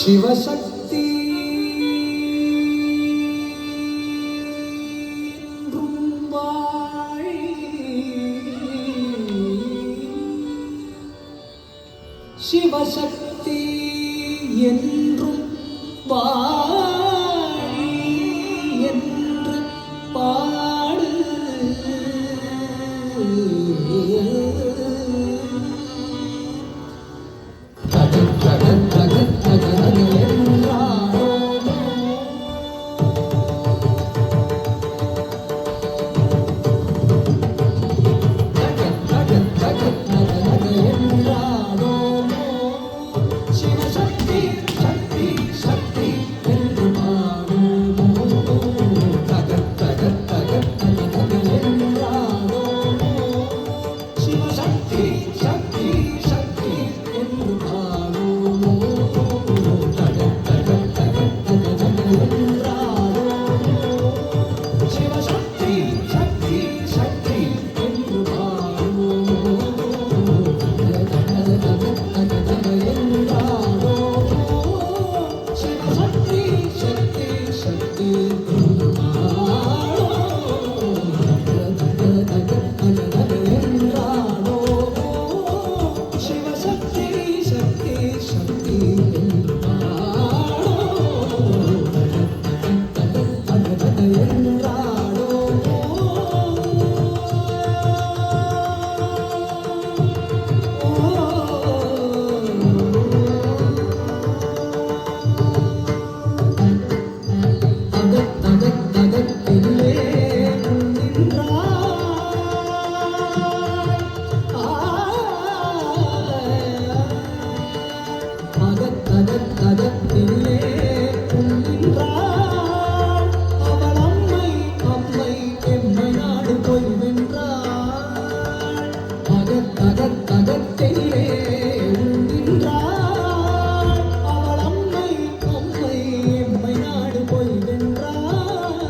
சிவசக்தி சிவசக்தி என்றும் வாழி என்று பாடு தகத் தகத் தகத் தகத் என்றாரோ தகத் தகத் தகத் தகத் என்றாரோ சிவசக்தி சக்தி சக்தி என்று பாடுமோ தகத் தகத் தகத் தகத் என்றாரோ சிவசக்தி சக்தி சக்தி என்று பாடுமோ தகத் தகத் தகத் தகத் என்றாரோ சிவசக்தி சக்தி சக்தி என்று பாடுமோ தகத் தகத் தகத் தகத் என்றாரோ சிவசக்தி சக்தி சக்தி என்று பாடுமோ தகத் தகத் தகத் என்றாரோ சிவசக்தி சக்தி சக்தி என்று பாடுமோ தகத் தகத் தகத் என்றாரோ தகத் தகத் தகத்திலே நின்றாய் தகத் தகத் தகத்திலே நின்றாய் அவள் அம்மை அம்மை எம்மை நாடு போய் வென்றாள் தகத் தகத் தகத்திலே நின்றாய் அவள் அம்மை அம்மை எம்மை நாடு போய் வென்றாள்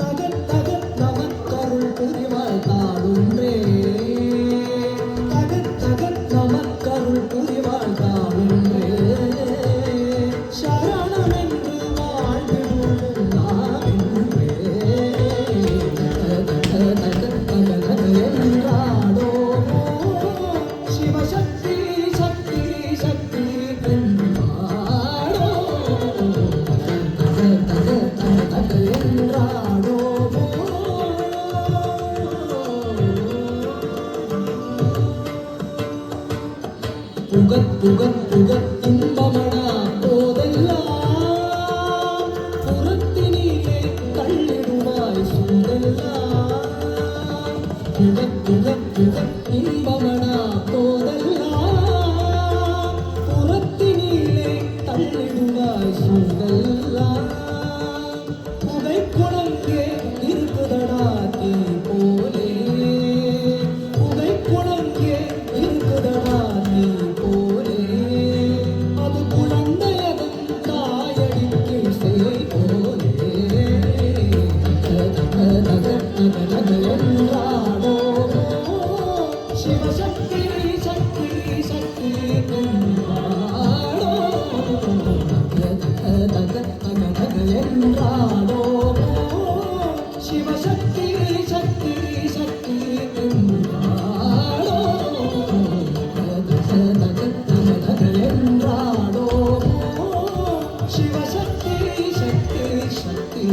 தகத் தகத் நமக்கருள் புரிவாய் தாளுன்றே தகத் தகத் நமக்கருள் புரிவாய் தாளுன்றே சரணமென்று வாழ்ந்திடுவோம் நாமென்றே தகத் தகத் தகத் என்றாடோ சிவசக்தி சக்தி சக்தி என்று பாடோ தகத் தகத் தகத் என்றாடோ புகத் புகத் புகத் இன்பமடா போதெல்லாம் புறத்தினிலே தள்ளிடுவாய் சூழெல்லாம் புகத் புகத் புகத் இன்பமடா போதெல்லாம் புறத்தினிலே தள்ளிடுவாய் சூழெல்லாம் புகை குழங்கே இருக்குதடா தீ போலே புகை குழங்கே இருக்குதடா நீ போலே அது குழந்தையதன் தாயடிக்கு செய் போலே தக தக தக தக என்றாடோ சிவசக்தி சக்தி சக்தி என்றாடோ தக தக தக தக என்றாடோ சிவசக்தி சக்தி சக்தி என்றாடோ தக தக தக தக என்றாடோ சிவசக்தி சக்தி சக்தி